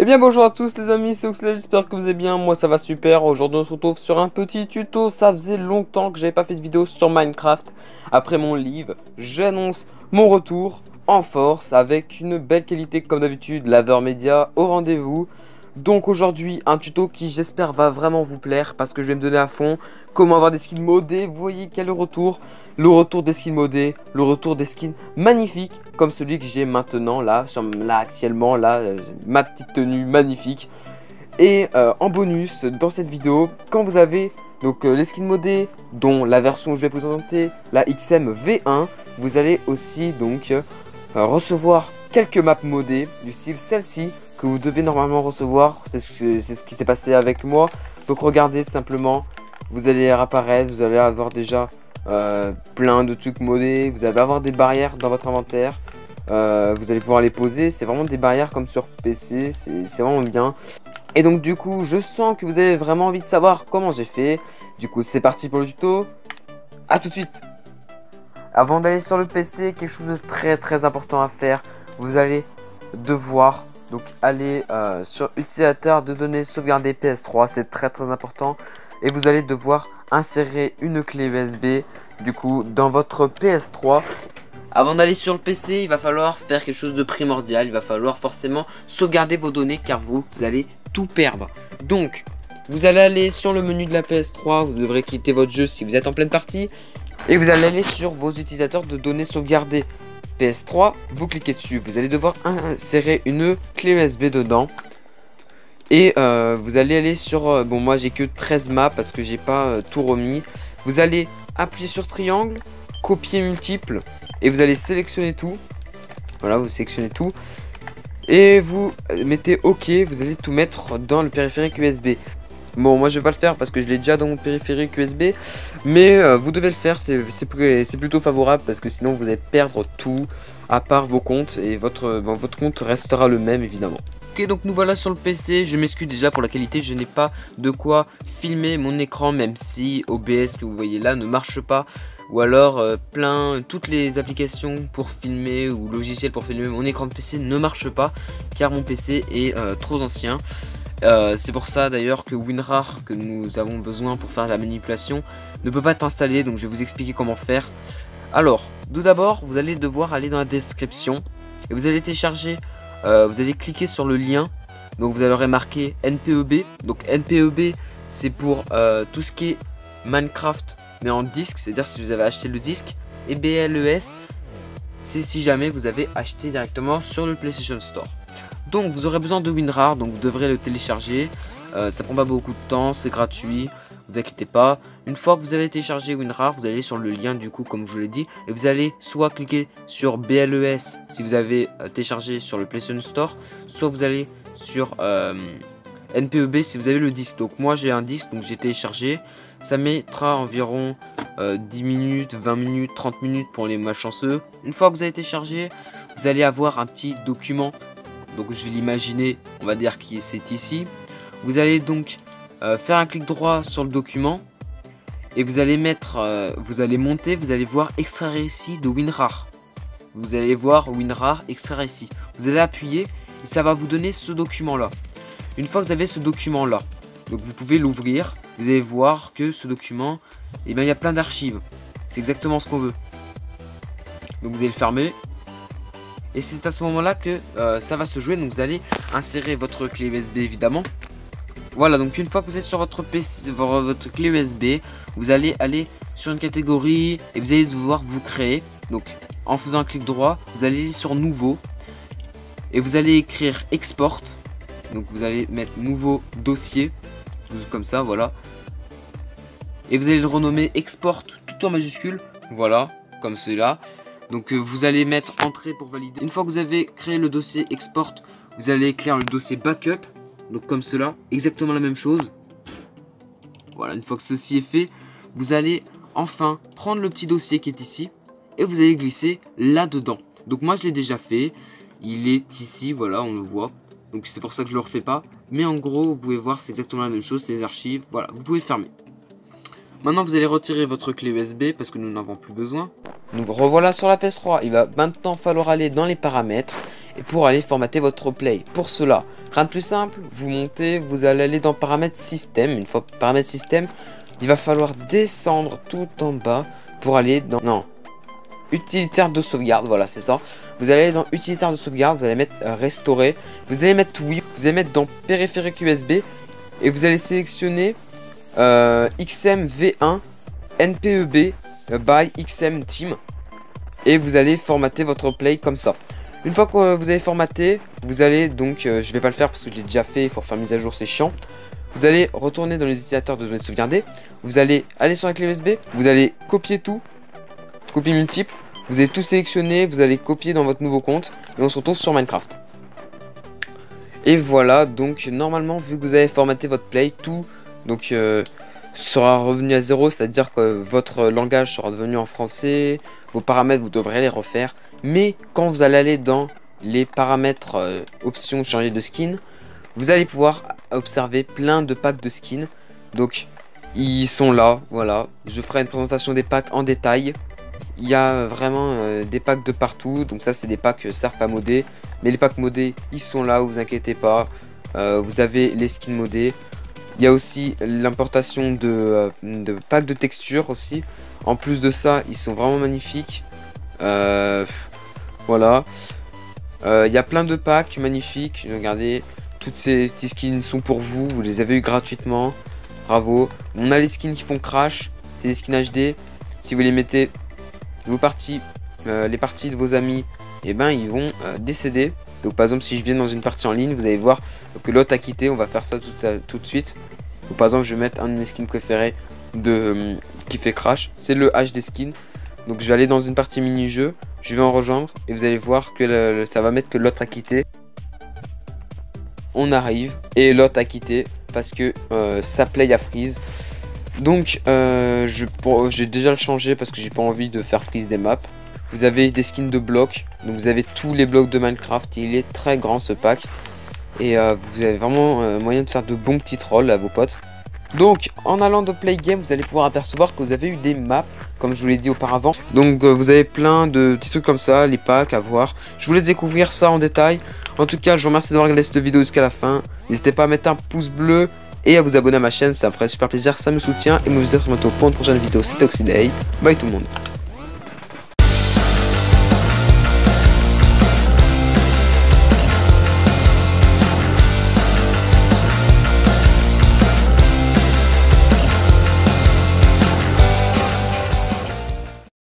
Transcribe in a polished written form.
Eh bien bonjour à tous les amis, c'est Oxley, j'espère que vous allez bien, moi ça va super. Aujourd'hui on se retrouve sur un petit tuto. Ça faisait longtemps que j'avais pas fait de vidéo sur Minecraft. Après mon live, j'annonce mon retour en force avec une belle qualité comme d'habitude, laveur média au rendez-vous. Donc aujourd'hui un tuto qui j'espère va vraiment vous plaire parce que je vais me donner à fond. Comment avoir des skins modés, vous voyez qu'il y a le retour des skins modés, le retour des skins magnifiques comme celui que j'ai maintenant là, actuellement là, ma petite tenue magnifique. Et en bonus dans cette vidéo, quand vous avez donc les skins modés dont la version que je vais vous présenter, la XM V1, vous allez aussi donc recevoir quelques maps modées du style celle-ci que vous devez normalement recevoir. C'est ce qui s'est passé avec moi. Donc regardez tout simplement, vous allez apparaître, vous allez avoir déjà plein de trucs modés, vous allez avoir des barrières dans votre inventaire. Vous allez pouvoir les poser, c'est vraiment des barrières comme sur PC, c'est vraiment bien. Et donc du coup je sens que vous avez vraiment envie de savoir comment j'ai fait. Du coup c'est parti pour le tuto, à tout de suite. Avant d'aller sur le PC, quelque chose de très important à faire, vous allez devoir donc aller sur utilisateur de données sauvegarder PS3, c'est très important. Et vous allez devoir insérer une clé USB du coup dans votre PS3. Avant d'aller sur le PC, il va falloir faire quelque chose de primordial. Il va falloir forcément sauvegarder vos données car vous allez tout perdre. Donc, vous allez aller sur le menu de la PS3. Vous devrez quitter votre jeu si vous êtes en pleine partie. Et vous allez aller sur vos utilisateurs de données sauvegardées PS3. Vous cliquez dessus. Vous allez devoir insérer une clé USB dedans. Et vous allez aller sur... bon, moi j'ai que 13 maps parce que j'ai pas tout remis. Vous allez appuyer sur triangle, copier multiple. Et vous allez sélectionner tout. Voilà, vous sélectionnez tout. Et vous mettez OK. Vous allez tout mettre dans le périphérique USB. Bon, moi je vais pas le faire parce que je l'ai déjà dans mon périphérique USB. Mais vous devez le faire. C'est plutôt favorable parce que sinon vous allez perdre tout à part vos comptes. Et votre compte restera le même évidemment. Ok, donc nous voilà sur le PC. Je m'excuse déjà pour la qualité. Je n'ai pas de quoi filmer mon écran. Même si OBS que vous voyez là ne marche pas. Ou alors toutes les applications pour filmer ou logiciels pour filmer mon écran de PC ne marchent pas car mon PC est trop ancien. C'est pour ça d'ailleurs que WinRAR que nous avons besoin pour faire la manipulation ne peut pas être installé, donc je vais vous expliquer comment faire. Alors, tout d'abord, vous allez devoir aller dans la description et vous allez télécharger, vous allez cliquer sur le lien. Donc vous allez marquer NPEB. Donc NPEB c'est pour tout ce qui est Minecraft mais en disque, c'est-à-dire si vous avez acheté le disque. Et BLES c'est si jamais vous avez acheté directement sur le PlayStation Store. Donc vous aurez besoin de WinRAR, donc vous devrez le télécharger. Ça prend pas beaucoup de temps, c'est gratuit, vous inquiétez pas. Une fois que vous avez téléchargé WinRAR, vous allez sur le lien du coup comme je vous l'ai dit. Et vous allez soit cliquer sur BLES si vous avez téléchargé sur le PlayStation Store. Soit vous allez sur NPEB si vous avez le disque. Donc moi j'ai un disque, donc j'ai téléchargé. Ça mettra environ 10 minutes, 20 minutes, 30 minutes pour les malchanceux. Une fois que vous avez téléchargé, vous allez avoir un petit document. Donc je vais l'imaginer, on va dire que c'est ici. Vous allez donc faire un clic droit sur le document. Et vous allez vous allez monter, vous allez voir extraire ici de WinRAR. Vous allez voir WinRAR extraire ici. Vous allez appuyer et ça va vous donner ce document là. Une fois que vous avez ce document là, donc vous pouvez l'ouvrir. Vous allez voir que ce document, eh bien, il y a plein d'archives. C'est exactement ce qu'on veut. Donc vous allez le fermer. Et c'est à ce moment-là que ça va se jouer. Donc vous allez insérer votre clé USB évidemment. Voilà, donc une fois que vous êtes sur votre PC, votre clé USB, vous allez aller sur une catégorie et vous allez devoir vous créer. Donc en faisant un clic droit, vous allez aller sur nouveau. Et vous allez écrire export. Donc vous allez mettre nouveau dossier. Comme ça, voilà. Et vous allez le renommer export tout en majuscule. Voilà, comme cela. Donc vous allez mettre entrée pour valider. Une fois que vous avez créé le dossier export, vous allez écrire le dossier backup. Donc comme cela, exactement la même chose. Voilà, une fois que ceci est fait, vous allez enfin prendre le petit dossier qui est ici. Et vous allez glisser là-dedans. Donc moi je l'ai déjà fait. Il est ici, voilà, on le voit. Donc c'est pour ça que je le refais pas. Mais en gros, vous pouvez voir, c'est exactement la même chose, c'est les archives. Voilà, vous pouvez fermer. Maintenant vous allez retirer votre clé USB parce que nous n'en avons plus besoin. Nous revoilà sur la PS3. Il va maintenant falloir aller dans les paramètres et pour aller formater votre Play. Pour cela, rien de plus simple, vous montez, vous allez aller dans paramètres système. Une fois paramètres système, il va falloir descendre tout en bas pour aller dans... Non, utilitaire de sauvegarde, voilà c'est ça. Vous allez aller dans utilitaire de sauvegarde, vous allez mettre restaurer, vous allez mettre oui, vous allez mettre dans périphérique USB et vous allez sélectionner XMV1 NPEB by XM Team et vous allez formater votre Play comme ça. Une fois que vous avez formaté, vous allez donc, je vais pas le faire parce que je l'ai déjà fait, il faut refaire mise à jour, c'est chiant. Vous allez retourner dans les utilisateurs de données sauvegardées, vous allez aller sur la clé USB, vous allez copier tout, copier multiple, vous allez tout sélectionner, vous allez copier dans votre nouveau compte et on se retrouve sur Minecraft. Et voilà, donc normalement vu que vous avez formaté votre Play, tout donc sera revenu à 0, c'est-à-dire que votre langage sera devenu en français, vos paramètres vous devrez les refaire, mais quand vous allez aller dans les paramètres options changer de skin, vous allez pouvoir observer plein de packs de skins, donc ils sont là, voilà, je ferai une présentation des packs en détail. Il y a vraiment des packs de partout, donc ça c'est des packs certes pas modés, mais les packs modés ils sont là, vous inquiétez pas, vous avez les skins modés. Il y a aussi l'importation de packs de textures aussi. En plus de ça, ils sont vraiment magnifiques. Voilà. Il y a plein de packs magnifiques. Regardez, toutes ces petits skins sont pour vous. Vous les avez eu gratuitement. Bravo. On a les skins qui font crash. C'est des skins HD. Si vous les mettez, vos parties, les parties de vos amis, et ben ils vont décéder. Donc par exemple si je viens dans une partie en ligne, vous allez voir que l'autre a quitté, on va faire ça tout de suite. Donc, par exemple je vais mettre un de mes skins préférés qui fait crash, c'est le HD skin. Donc je vais aller dans une partie mini-jeu, je vais en rejoindre et vous allez voir que ça va mettre que l'autre a quitté. On arrive et l'autre a quitté parce que sa play a freeze. Donc j'ai déjà le changé parce que j'ai pas envie de faire freeze des maps. Vous avez des skins de blocs, donc vous avez tous les blocs de Minecraft, et il est très grand ce pack. Et vous avez vraiment moyen de faire de bons petits trolls à vos potes. Donc en allant dans Play Game, vous allez pouvoir apercevoir que vous avez eu des maps, comme je vous l'ai dit auparavant. Donc vous avez plein de petits trucs comme ça, les packs à voir. Je vous laisse découvrir ça en détail. En tout cas, je vous remercie d'avoir regardé cette vidéo jusqu'à la fin. N'hésitez pas à mettre un pouce bleu et à vous abonner à ma chaîne, ça me ferait super plaisir, ça me soutient. Et moi je vous dis à très bientôt pour une prochaine vidéo, c'était Oxyday. Bye tout le monde.